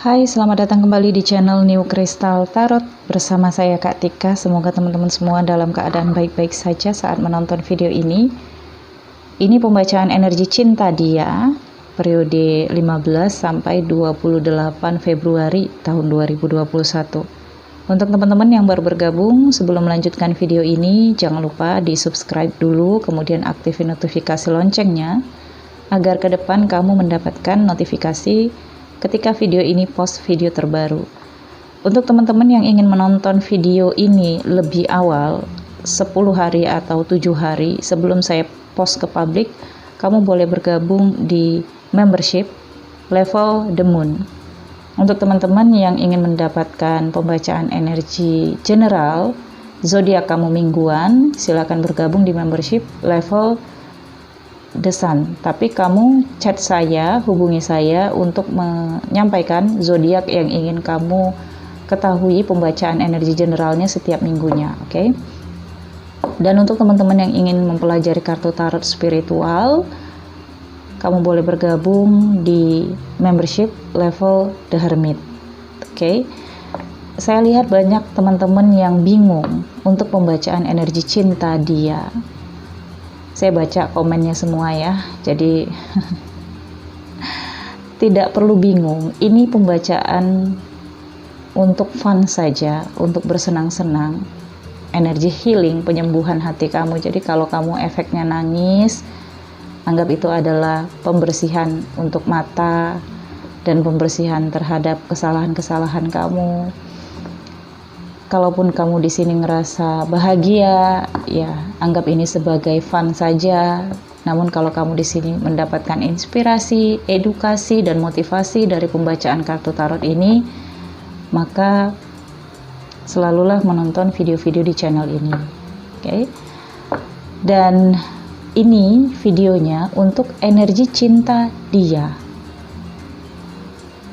Hai, selamat datang kembali di channel New Crystal Tarot bersama saya Kak Tika. Semoga teman-teman semua dalam keadaan baik-baik saja saat menonton video ini. Ini pembacaan energi cinta dia periode 15 sampai 28 Februari tahun 2021. Untuk teman-teman yang baru bergabung, sebelum melanjutkan video ini, jangan lupa di subscribe dulu, kemudian aktifin notifikasi loncengnya agar ke depan kamu mendapatkan notifikasi ketika video ini post video terbaru. Untuk teman-teman yang ingin menonton video ini lebih awal, 10 hari atau 7 hari sebelum saya post ke publik, kamu boleh bergabung di membership level The Moon. Untuk teman-teman yang ingin mendapatkan pembacaan energi general zodiak kamu mingguan, silakan bergabung di membership level The Sun. Tapi kamu chat saya, hubungi saya untuk menyampaikan zodiak yang ingin kamu ketahui pembacaan energi generalnya setiap minggunya, oke? Dan untuk teman-teman yang ingin mempelajari kartu tarot spiritual, kamu boleh bergabung di membership level The Hermit, oke? Saya lihat banyak teman-teman yang bingung untuk pembacaan energi cinta dia. Saya baca komennya semua ya, jadi tidak perlu bingung. Ini pembacaan untuk fun saja, untuk bersenang-senang, energi healing, penyembuhan hati kamu. Jadi kalau kamu efeknya nangis, anggap itu adalah pembersihan untuk mata dan pembersihan terhadap kesalahan-kesalahan kamu. Kalaupun kamu di sini ngerasa bahagia, ya anggap ini sebagai fun saja. Namun kalau kamu di sini mendapatkan inspirasi, edukasi, dan motivasi dari pembacaan kartu tarot ini, maka selalulah menonton video-video di channel ini. Oke? Dan ini videonya untuk energi cinta dia.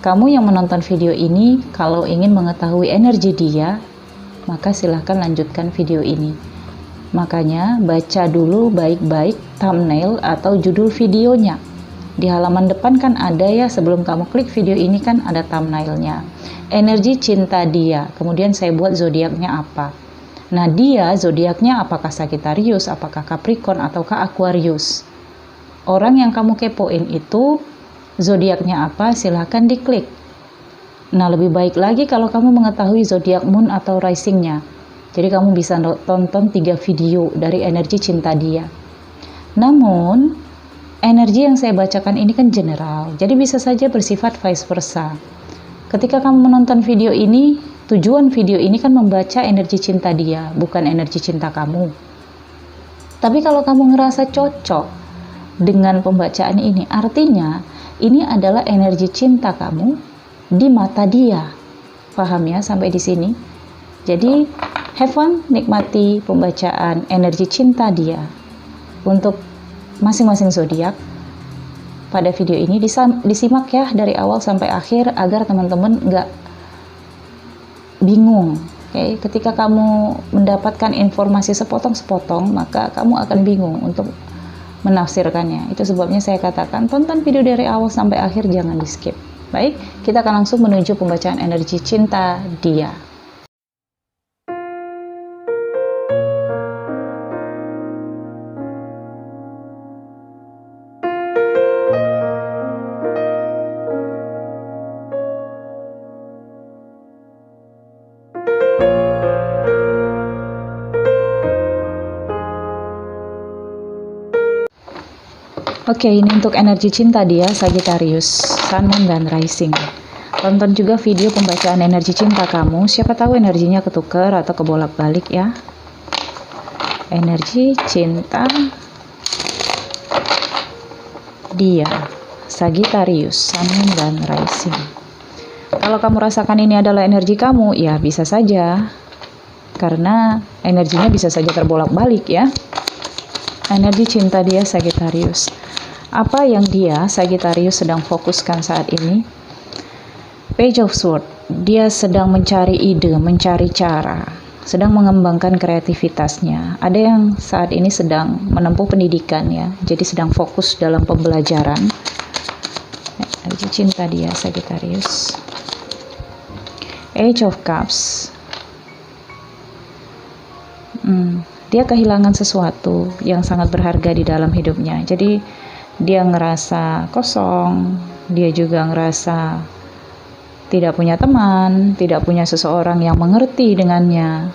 Kamu yang menonton video ini, kalau ingin mengetahui energi dia, maka silahkan lanjutkan video ini. Makanya baca dulu baik-baik thumbnail atau judul videonya. Di halaman depan kan ada ya, sebelum kamu klik video ini kan ada thumbnailnya. Energi cinta dia, kemudian saya buat zodiaknya apa. Nah dia zodiaknya apakah Sagittarius, apakah Capricorn, ataukah Aquarius. Orang yang kamu kepoin itu zodiaknya apa, silahkan diklik. Nah, lebih baik lagi kalau kamu mengetahui zodiak moon atau risingnya. Jadi kamu bisa tonton 3 video dari energi cinta dia. Namun, energi yang saya bacakan ini kan general. Jadi bisa saja bersifat vice versa. Ketika kamu menonton video ini, tujuan video ini kan membaca energi cinta dia, bukan energi cinta kamu. Tapi kalau kamu ngerasa cocok dengan pembacaan ini, artinya ini adalah energi cinta kamu di mata dia. Paham ya sampai di sini? Jadi have fun, nikmati pembacaan energi cinta dia untuk masing-masing zodiak. Pada video ini disimak ya dari awal sampai akhir agar teman-teman nggak bingung. Oke? Ketika kamu mendapatkan informasi sepotong-sepotong, maka kamu akan bingung untuk menafsirkannya. Itu sebabnya saya katakan tonton video dari awal sampai akhir, jangan di skip. Baik, kita akan langsung menuju pembacaan energi cinta dia. Oke, ini untuk energi cinta dia, Sagittarius, Sun, Moon, dan Rising. Tonton juga video pembacaan energi cinta kamu, siapa tahu energinya ketukar atau kebolak-balik ya. Energi cinta dia, Sagittarius, Sun, Moon, dan Rising. Kalau kamu rasakan ini adalah energi kamu, ya bisa saja. Karena energinya bisa saja terbolak-balik ya. Energi cinta dia, Sagittarius. Apa yang dia, Sagittarius, sedang fokuskan saat ini? Page of Swords. Dia sedang mencari ide, mencari cara, sedang mengembangkan kreativitasnya. Ada yang saat ini sedang menempuh pendidikan ya, jadi sedang fokus dalam pembelajaran. Energi cinta dia, Sagittarius. Age of Cups. Dia kehilangan sesuatu yang sangat berharga di dalam hidupnya. Jadi dia ngerasa kosong, dia juga ngerasa tidak punya teman, tidak punya seseorang yang mengerti dengannya.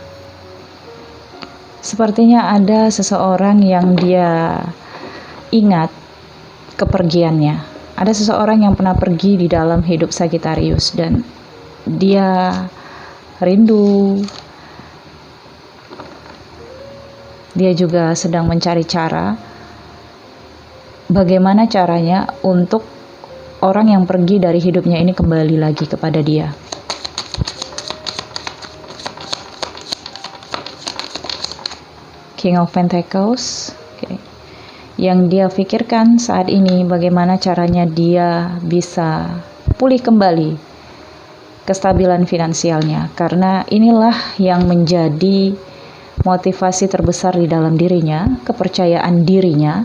Sepertinya ada seseorang yang dia ingat kepergiannya. Ada seseorang yang pernah pergi di dalam hidup Sagittarius dan dia rindu. Dia juga sedang mencari cara bagaimana caranya untuk orang yang pergi dari hidupnya ini kembali lagi kepada dia. King of Pentacles. Yang dia pikirkan saat ini bagaimana caranya dia bisa pulih kembali kestabilan finansialnya, karena inilah yang menjadi motivasi terbesar di dalam dirinya, kepercayaan dirinya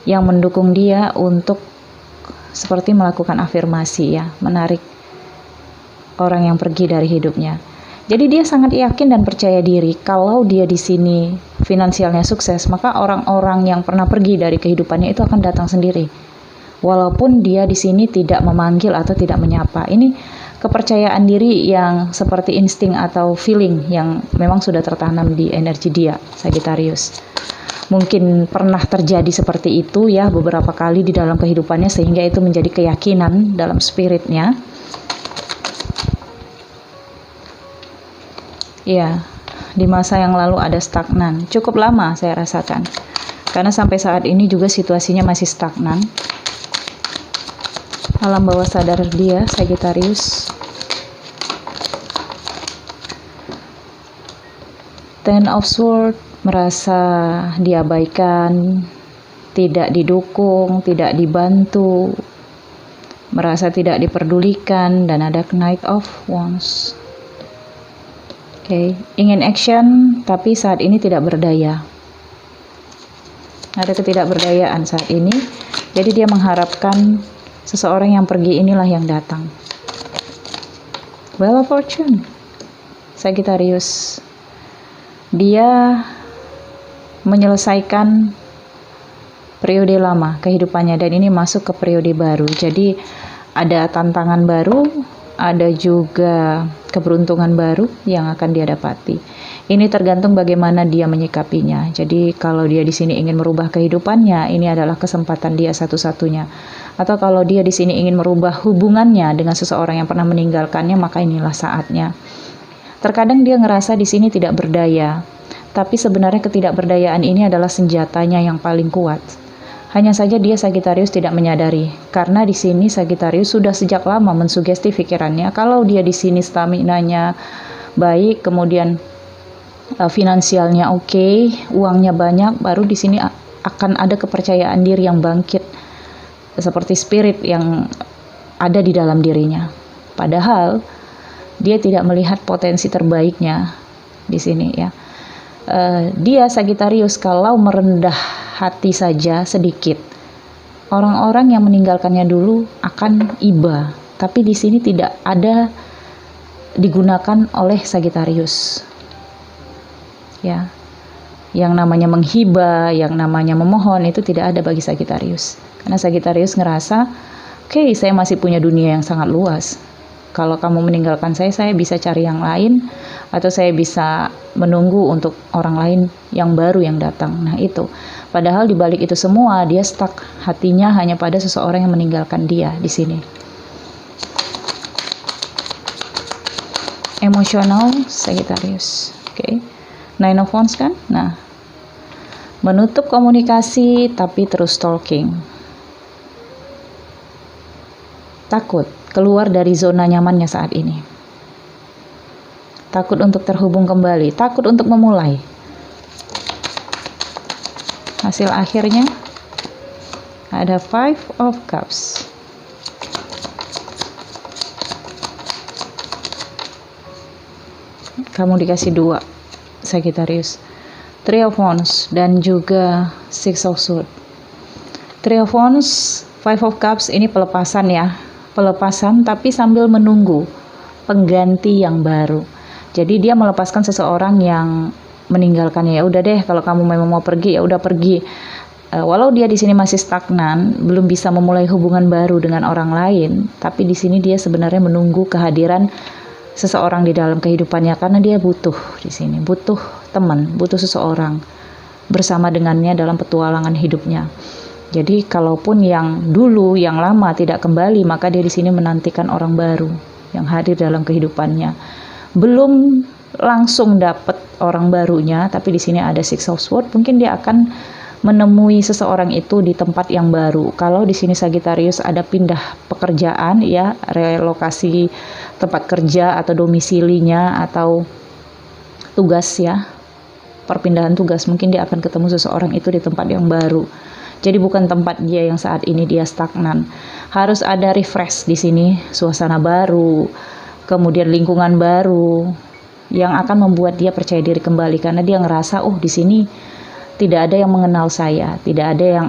yang mendukung dia untuk seperti melakukan afirmasi ya, menarik orang yang pergi dari hidupnya. Jadi dia sangat yakin dan percaya diri kalau dia di sini finansialnya sukses, maka orang-orang yang pernah pergi dari kehidupannya itu akan datang sendiri. Walaupun dia di sini tidak memanggil atau tidak menyapa. Ini kepercayaan diri yang seperti insting atau feeling yang memang sudah tertanam di energi dia, Sagittarius. Mungkin pernah terjadi seperti itu ya beberapa kali di dalam kehidupannya, sehingga itu menjadi keyakinan dalam spiritnya. Ya, di masa yang lalu ada stagnan. Cukup lama saya rasakan. Karena sampai saat ini juga situasinya masih stagnan. Alam bawah sadar dia, Sagittarius. Ten of Swords, merasa diabaikan, tidak didukung, tidak dibantu, merasa tidak diperdulikan, dan ada Knight of Wands. Ingin action, tapi saat ini tidak berdaya. Ada ketidakberdayaan saat ini, jadi dia mengharapkan seseorang yang pergi inilah yang datang. Wheel of Fortune, Sagittarius. Dia menyelesaikan periode lama kehidupannya dan ini masuk ke periode baru. Jadi ada tantangan baru, ada juga keberuntungan baru yang akan dia dapati. Ini tergantung bagaimana dia menyikapinya. Jadi kalau dia di sini ingin merubah kehidupannya, ini adalah kesempatan dia satu-satunya. Atau kalau dia di sini ingin merubah hubungannya dengan seseorang yang pernah meninggalkannya, maka inilah saatnya. Terkadang dia ngerasa di sini tidak berdaya, tapi sebenarnya ketidakberdayaan ini adalah senjatanya yang paling kuat. Hanya saja dia Sagittarius tidak menyadari, karena di sini Sagittarius sudah sejak lama mensugesti pikirannya kalau dia di sini staminanya baik, kemudian finansialnya oke, uangnya banyak, baru di sini akan ada kepercayaan diri yang bangkit, seperti spirit yang ada di dalam dirinya. Padahal dia tidak melihat potensi terbaiknya di sini ya. Dia Sagittarius kalau merendah hati saja sedikit, orang-orang yang meninggalkannya dulu akan iba, tapi di sini tidak ada digunakan oleh Sagittarius. Ya, yang namanya menghibah, yang namanya memohon itu tidak ada bagi Sagittarius, karena Sagittarius ngerasa, oke, saya masih punya dunia yang sangat luas. Kalau kamu meninggalkan saya bisa cari yang lain, atau saya bisa menunggu untuk orang lain yang baru yang datang. Nah itu, padahal di balik itu semua dia stuck, hatinya hanya pada seseorang yang meninggalkan dia di sini. Emosional Sagittarius, Nine of Wands kan? Nah, menutup komunikasi tapi terus stalking. Takut keluar dari zona nyamannya saat ini. Takut untuk terhubung kembali, takut untuk memulai. Hasil akhirnya ada Five of Cups. Kamu dikasih 2, Sagittarius. Three of Wands dan juga Six of Swords. Three of Wands, Five of Cups ini pelepasan ya. Pelepasan tapi sambil menunggu pengganti yang baru. Jadi dia melepaskan seseorang yang meninggalkannya. Ya udah deh, kalau kamu memang mau pergi ya udah pergi. Walau dia di sini masih stagnan, belum bisa memulai hubungan baru dengan orang lain, tapi di sini dia sebenarnya menunggu kehadiran seseorang di dalam kehidupannya karena dia butuh di sini, butuh teman, butuh seseorang bersama dengannya dalam petualangan hidupnya. Jadi kalaupun yang dulu, yang lama tidak kembali, maka dia di sini menantikan orang baru yang hadir dalam kehidupannya. Belum langsung dapat orang barunya, tapi di sini ada Six of Swords, mungkin dia akan menemui seseorang itu di tempat yang baru. Kalau di sini Sagittarius ada pindah pekerjaan ya, relokasi tempat kerja atau domisilinya atau tugas ya, perpindahan tugas, mungkin dia akan ketemu seseorang itu di tempat yang baru. Jadi bukan tempat dia yang saat ini dia stagnan. Harus ada refresh di sini, suasana baru, kemudian lingkungan baru yang akan membuat dia percaya diri kembali karena dia ngerasa di sini tidak ada yang mengenal saya, tidak ada yang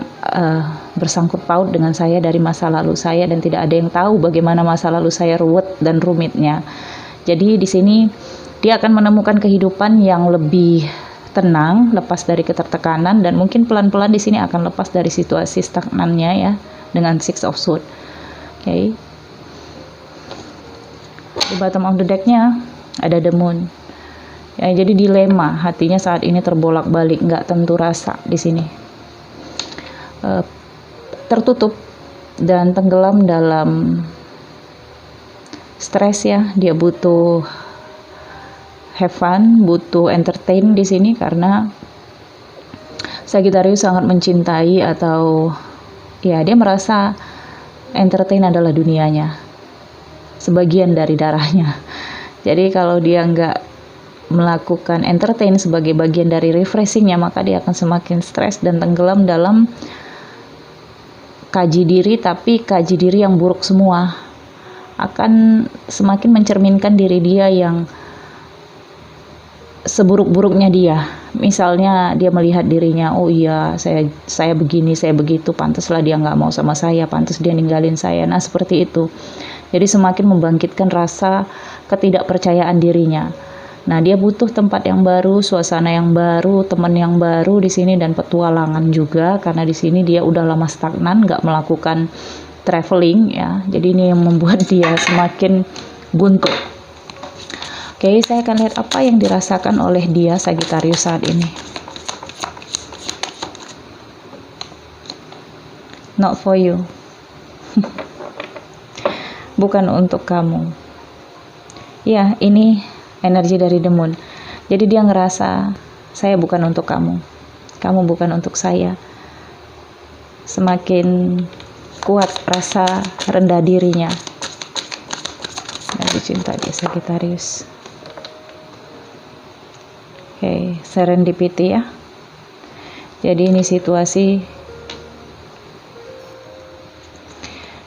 bersangkut paut dengan saya dari masa lalu saya, dan tidak ada yang tahu bagaimana masa lalu saya ruwet dan rumitnya. Jadi di sini dia akan menemukan kehidupan yang lebih tenang, lepas dari ketertekanan, dan mungkin pelan-pelan di sini akan lepas dari situasi stagnannya ya, dengan Six of Swords. Oke. Di bottom of the deck-nya ada The Moon. Ya, jadi dilema, hatinya saat ini terbolak-balik, nggak tentu rasa di sini. Tertutup dan tenggelam dalam stres ya. Dia butuh have fun, butuh entertain di sini karena Sagittarius sangat mencintai atau ya dia merasa entertain adalah dunianya, sebagian dari darahnya. Jadi kalau dia nggak melakukan entertain sebagai bagian dari refreshingnya, maka dia akan semakin stres dan tenggelam dalam kaji diri, tapi kaji diri yang buruk semua. Akan semakin mencerminkan diri dia yang seburuk-buruknya dia. Misalnya dia melihat dirinya, oh iya saya begini, saya begitu, pantaslah dia nggak mau sama saya, pantas dia ninggalin saya. Nah seperti itu. Jadi semakin membangkitkan rasa ketidakpercayaan dirinya. Nah, dia butuh tempat yang baru, suasana yang baru, teman yang baru di sini, dan petualangan juga karena di sini dia udah lama stagnan, nggak melakukan traveling ya. Jadi ini yang membuat dia semakin buntu. Oke, saya akan lihat apa yang dirasakan oleh dia Sagittarius saat ini. Not for you. Bukan untuk kamu. Ya, ini energi dari The Moon. Jadi dia ngerasa saya bukan untuk kamu, kamu bukan untuk saya. Semakin kuat rasa rendah dirinya. Energi cinta dia Sagittarius. Oke, serendipity ya. Jadi ini situasi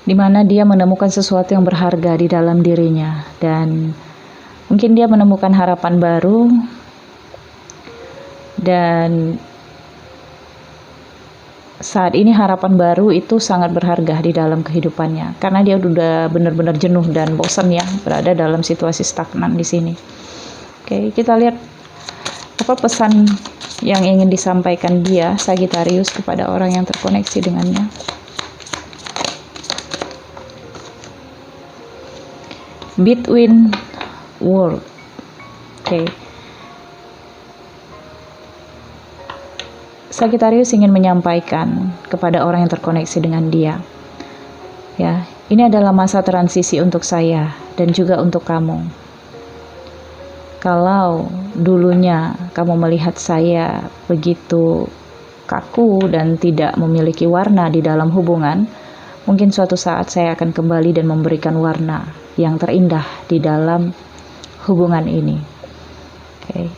dimana dia menemukan sesuatu yang berharga di dalam dirinya, dan mungkin dia menemukan harapan baru, dan saat ini harapan baru itu sangat berharga di dalam kehidupannya karena dia udah benar-benar jenuh dan bosan ya berada dalam situasi stagnan di sini. Oke, kita lihat apa pesan yang ingin disampaikan dia Sagittarius kepada orang yang terkoneksi dengannya. Between world. Oke. Sagittarius ingin menyampaikan kepada orang yang terkoneksi dengan dia. Ya, ini adalah masa transisi untuk saya dan juga untuk kamu. Kalau dulunya kamu melihat saya begitu kaku dan tidak memiliki warna di dalam hubungan, mungkin suatu saat saya akan kembali dan memberikan warna yang terindah di dalam hubungan ini. Oke.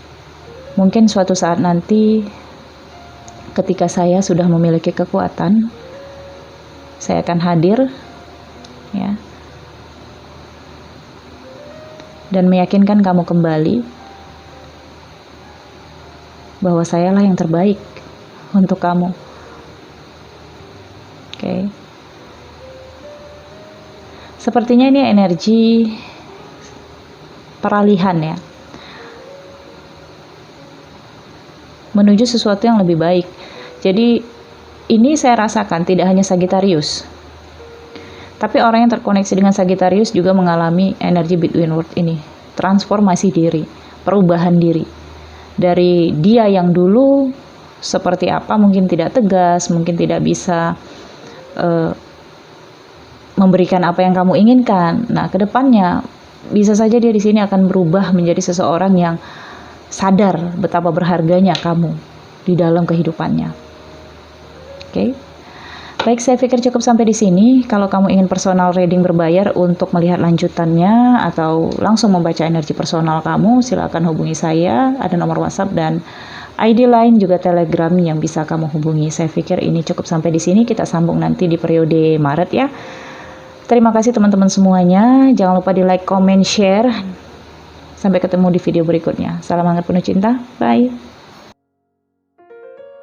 Mungkin suatu saat nanti ketika saya sudah memiliki kekuatan, saya akan hadir ya, dan meyakinkan kamu kembali bahwa sayalah yang terbaik untuk kamu. Oke. Sepertinya ini energi peralihan ya, menuju sesuatu yang lebih baik. Jadi ini saya rasakan tidak hanya Sagittarius, tapi orang yang terkoneksi dengan Sagittarius juga mengalami energi between world ini, transformasi diri, perubahan diri. Dari dia yang dulu seperti apa, mungkin tidak tegas, mungkin tidak bisa memberikan apa yang kamu inginkan. Nah, kedepannya bisa saja dia di sini akan berubah menjadi seseorang yang sadar betapa berharganya kamu di dalam kehidupannya. Oke. Baik, saya pikir cukup sampai di sini. Kalau kamu ingin personal reading berbayar untuk melihat lanjutannya atau langsung membaca energi personal kamu, silakan hubungi saya. Ada nomor WhatsApp dan ID lain juga Telegram yang bisa kamu hubungi. Saya pikir ini cukup sampai di sini. Kita sambung nanti di periode Maret ya. Terima kasih teman-teman semuanya. Jangan lupa di like, comment, share. Sampai ketemu di video berikutnya. Salam hangat penuh cinta. Bye.